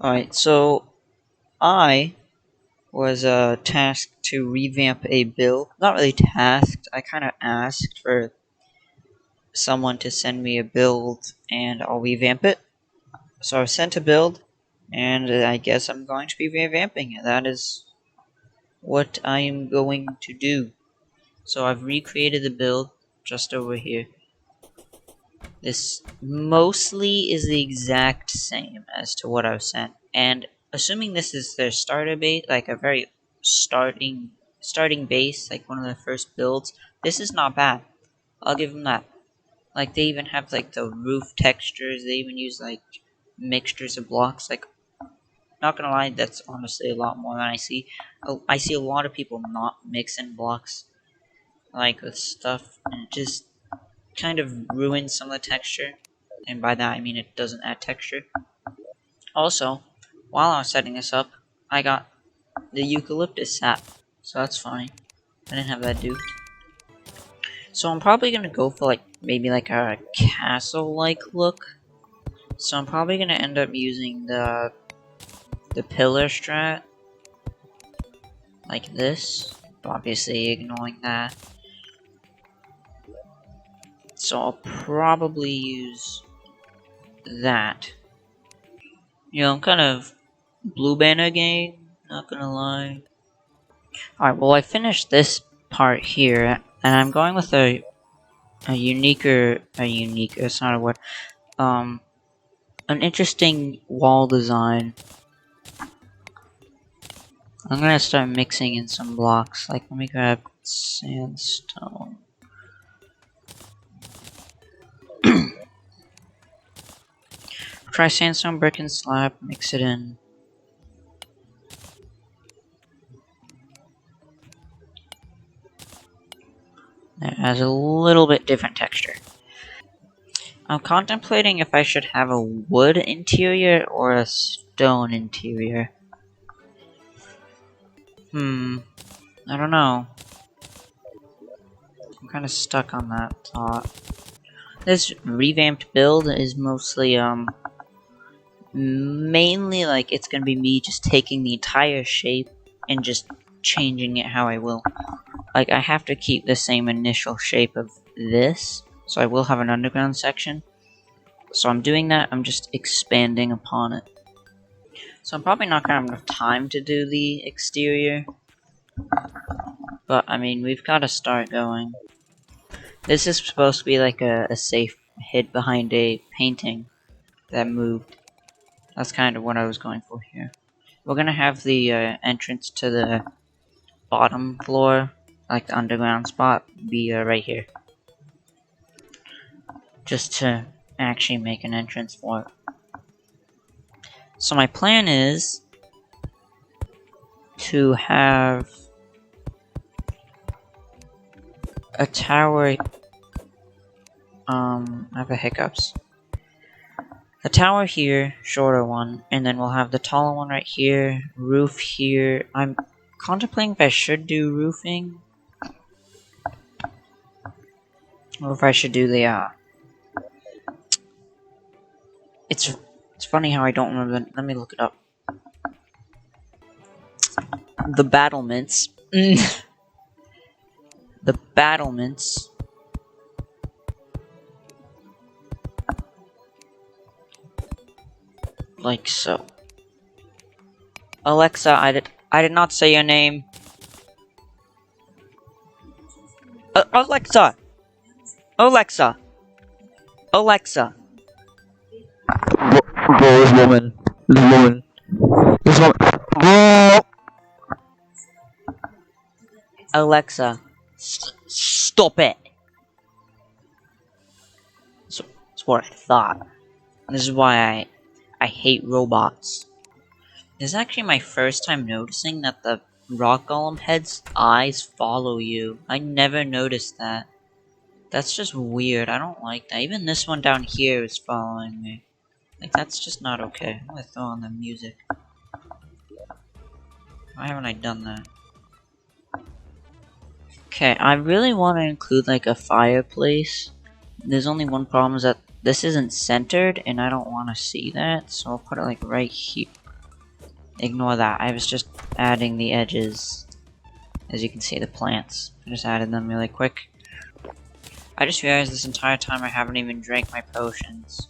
Alright, so I was tasked to revamp a build. Not really tasked, I kind of asked for someone to send me a build and I'll revamp it. So I was sent a build and I guess I'm going to be revamping it. That is what I am going to do. So I've recreated the build just over here. This mostly is the exact same as to what I was sent, and assuming this is their starter base, like a very starting base, like one of the first builds, this is not bad. I'll give them that. Like they even have like the roof textures. They even use like mixtures of blocks. Like, not gonna lie, that's honestly a lot more than I see. I see a lot of people not mixing blocks like with stuff, and it just kind of ruins some of the texture, and by that I mean it doesn't add texture. Also, while I was setting this up, I got the eucalyptus sap, so that's fine. I didn't have that duped. So I'm probably gonna go for like maybe like a castle-like look. So I'm probably gonna end up using the pillar strat like this, obviously ignoring that. So I'll probably use that. You know, I'm kind of blue banner game, not gonna lie. Alright, well I finished this part here, and I'm going with a unique, it's not a word, an interesting wall design. I'm gonna start mixing in some blocks, like let me grab sandstone. Try sandstone, brick, and slab, mix it in. It has a little bit different texture. I'm contemplating if I should have a wood interior or a stone interior. I don't know. I'm kind of stuck on that thought. This revamped build is mostly, mainly like it's gonna be me just taking the entire shape and just changing it how I will. Like, I have to keep the same initial shape of this, so I will have an underground section. So I'm doing that, I'm just expanding upon it. So I'm probably not gonna have enough time to do the exterior, but I mean, we've got to start going. This is supposed to be like a safe hid behind a painting that moved. That's kind of what I was going for here. We're gonna have the entrance to the bottom floor, like the underground spot, be right here. Just to actually make an entrance for it. So my plan is to have a tower. I have a hiccups. A tower here, shorter one, and then we'll have the taller one right here, roof here. I'm contemplating if I should do roofing, or if I should do the, It's funny how I don't remember. Let me look it up. The battlements. The battlements. Like so. Alexa, I did not say your name. Alexa! Alexa! Alexa! This woman. This woman. This woman. Alexa, stop it. So, that's what I thought. This is why I hate robots. This is actually my first time noticing that the rock golem head's eyes follow you. I never noticed that. That's just weird. I don't like that. Even this one down here is following me. Like, that's just not okay. I'm gonna throw on the music. Why haven't I done that? Okay, I really want to include like a fireplace. There's only one problem, is that this isn't centered and I don't want to see that, so I'll put it like right here. Ignore that. I was just adding the edges. As you can see, the plants. I just added them really quick. I just realized this entire time I haven't even drank my potions.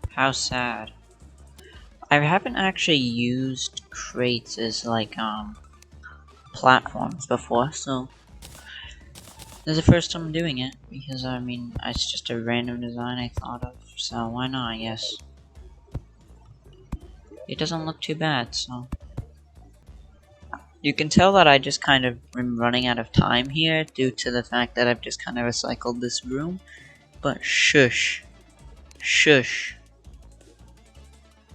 How sad. I haven't actually used crates as like platforms before, so this is the first time I'm doing it because I mean it's just a random design I thought of, so why not? I guess it doesn't look too bad. So you can tell that I just kind of am running out of time here due to the fact that I've just kind of recycled this room. But shush, shush.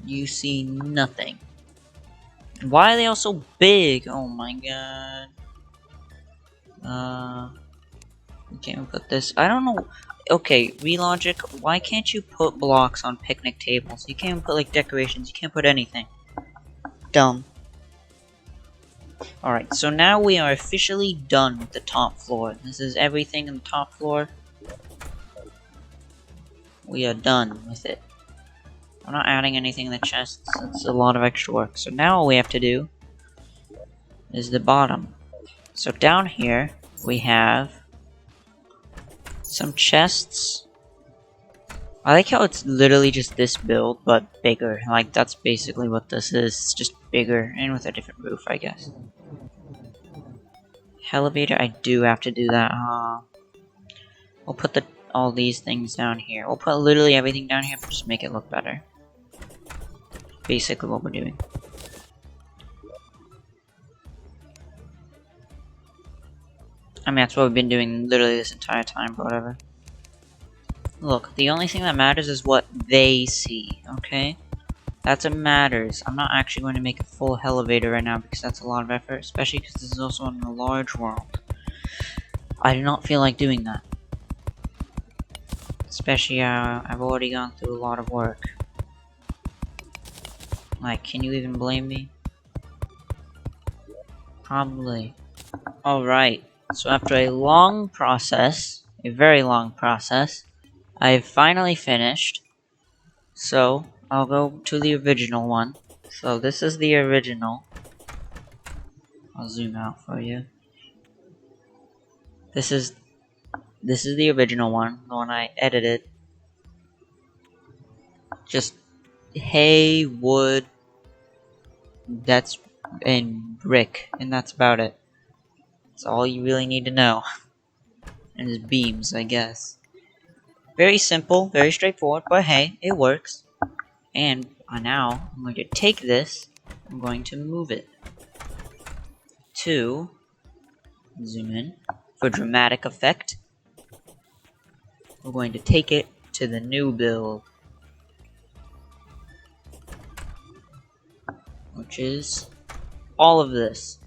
You see nothing. Why are they all so big? Oh my god. You can't even put this. I don't know. Okay, Relogic, why can't you put blocks on picnic tables? You can't even put like decorations. You can't put anything. Dumb. Alright, so now we are officially done with the top floor. This is everything in the top floor. We are done with it. I'm not adding anything in the chests. It's a lot of extra work. So now all we have to do is the bottom. So down here, we have some chests. I like how it's literally just this build, but bigger. Like, that's basically what this is. It's just bigger, and with a different roof, I guess. Elevator, I do have to do that. We'll put all these things down here. We'll put literally everything down here, but just make it look better. Basically what we're doing. I mean, that's what we've been doing literally this entire time, but whatever. Look, the only thing that matters is what they see, okay? That's what matters. I'm not actually going to make a full elevator right now because that's a lot of effort, especially because this is also in a large world. I do not feel like doing that. Especially, I've already gone through a lot of work. Like, can you even blame me? Probably. Alright, so after a long process, a very long process, I've finally finished. So, I'll go to the original one. So, this is the original. I'll zoom out for you. This is the original one, the one I edited. Just hay, wood, and brick, and that's about it. That's all you really need to know. And his beams, I guess. Very simple, very straightforward, but hey, it works. And now, I'm going to take this, I'm going to move it to, zoom in, for dramatic effect. We're going to take it to the new build. Which is all of this.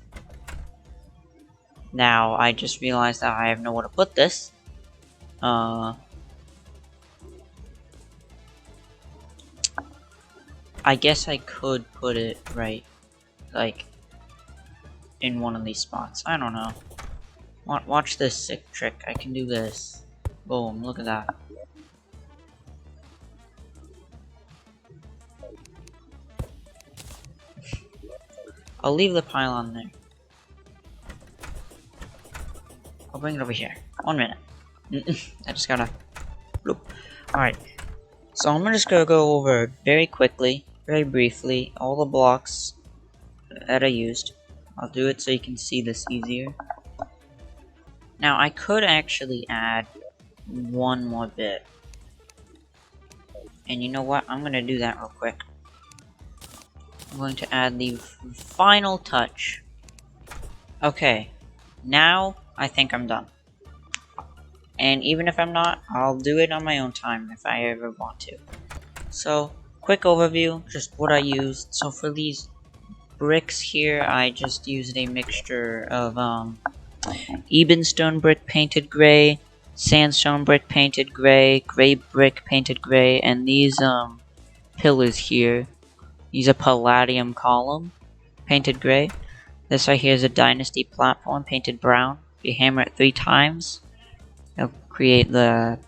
Now, I just realized that I have nowhere to put this. I guess I could put it right, like, in one of these spots. I don't know. Watch this sick trick. I can do this. Boom, look at that. I'll leave the pylon there. I'll bring it over here. 1 minute. I just gotta... Bloop. Alright. So I'm just gonna go over very quickly, very briefly, all the blocks that I used. I'll do it so you can see this easier. Now, I could actually add one more bit. And you know what? I'm gonna do that real quick. I'm going to add the final touch. Okay. Now, I think I'm done. And even if I'm not, I'll do it on my own time if I ever want to. So, quick overview, just what I used. So for these bricks here, I just used a mixture of Ebenstone brick painted gray, sandstone brick painted gray, gray brick painted gray, and these pillars here. These are palladium column painted gray. This right here is a dynasty platform painted brown. If you hammer it 3 times, it'll create the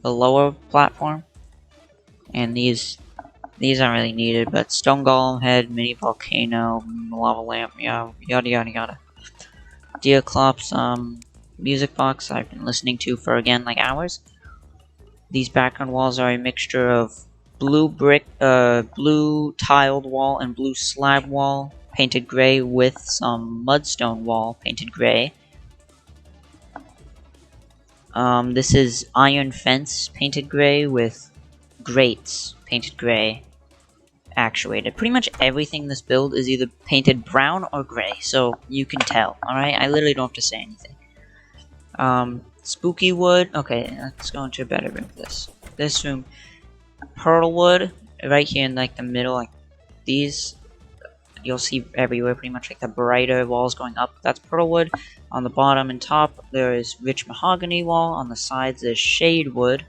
lower platform. And these These aren't really needed, but stone golem head, mini volcano, lava lamp, yeah, yada yada yada. Deoclops, music box I've been listening to for again like hours. These background walls are a mixture of blue blue tiled wall and blue slab wall painted gray with some mudstone wall painted gray. This is iron fence painted gray with grates painted gray. Actuated. Pretty much everything in this build is either painted brown or gray, so you can tell, alright? I literally don't have to say anything. Spooky wood. Okay, let's go into a better room for this. This room, pearl wood, right here in like the middle, like these, you'll see everywhere, pretty much like the brighter walls going up, that's pearl wood. On the bottom and top, there is rich mahogany wall. On the sides, there's shade wood,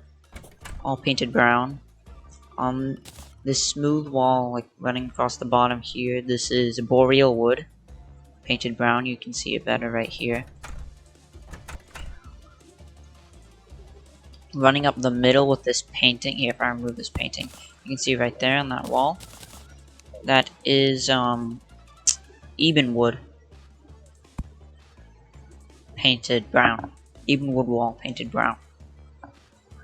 all painted brown. This smooth wall, like running across the bottom here, this is boreal wood, painted brown. You can see it better right here. Running up the middle with this painting, here if I remove this painting, you can see right there on that wall, that is ebon wood, painted brown. Ebon wood wall, painted brown.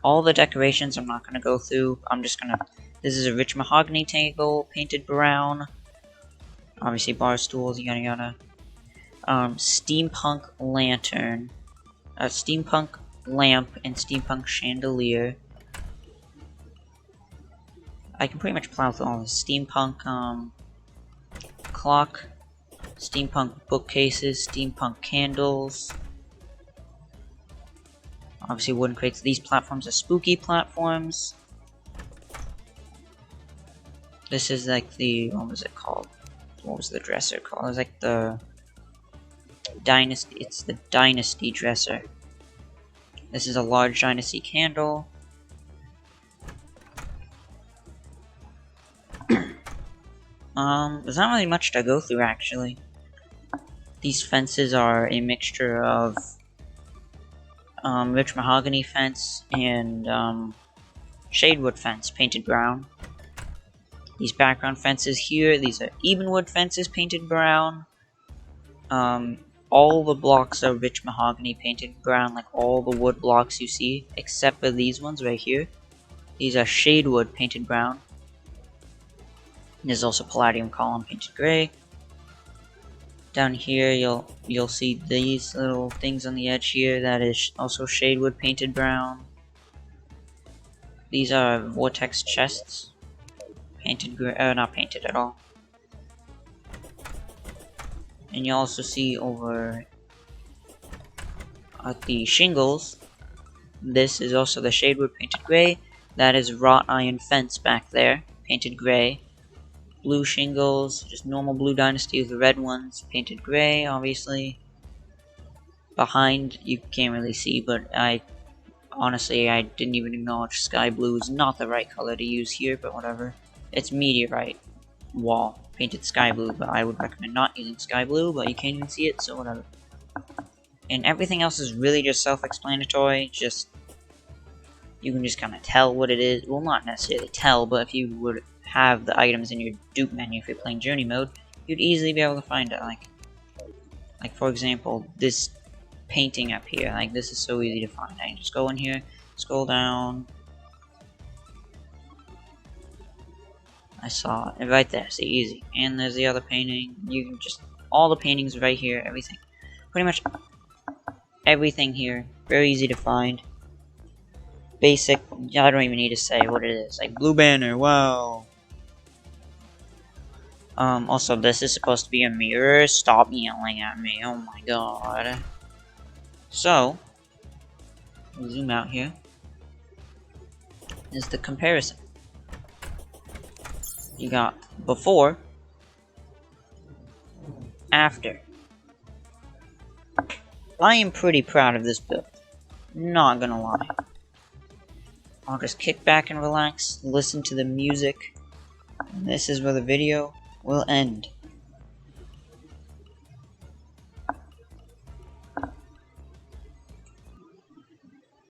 All the decorations I'm not going to go through, this is a rich mahogany table, painted brown. Obviously bar stools, yada yada. Steampunk lantern. Steampunk lamp and steampunk chandelier. I can pretty much plow through all this. Steampunk clock. Steampunk bookcases, steampunk candles. Obviously wooden crates. These platforms are spooky platforms. This is like the, what was it called? What was the dresser called? It was like the dynasty, it's the dynasty dresser. This is a large dynasty candle. There's not really much to go through actually. These fences are a mixture of rich mahogany fence and shadewood fence painted brown. These background fences here, these are ebenwood fences painted brown. All the blocks are rich mahogany painted brown, like all the wood blocks you see, except for these ones right here. These are shadewood painted brown. There's also palladium column painted gray. Down here you'll see these little things on the edge here, that is also shadewood painted brown. These are vortex chests, painted gray, not painted at all. And you also see over at the shingles, this is also the shadewood painted gray. That is wrought iron fence back there, painted gray. Blue shingles, just normal blue dynasty with the red ones, painted gray, obviously. Behind, you can't really see, but honestly, I didn't even acknowledge sky blue is not the right color to use here, but whatever. It's meteorite wall, painted sky blue, but I would recommend not using sky blue, but you can't even see it, so whatever. And everything else is really just self-explanatory, you can just kind of tell what it is. Well, not necessarily tell, but if you would have the items in your dupe menu if you're playing journey mode, you'd easily be able to find it. Like for example, this painting up here, like this is so easy to find. I can just go in here, scroll down. I saw it right there, see, easy. And there's the other painting. You can just, all the paintings right here, everything. Pretty much everything here, very easy to find. Basic, I don't even need to say what it is. Like blue banner, wow. Also this is supposed to be a mirror. Stop yelling at me, oh my god. So, we'll zoom out here. Is the comparison. You got before, after. I am pretty proud of this build. Not gonna lie. I'll just kick back and relax, listen to the music, and this is where the video will end.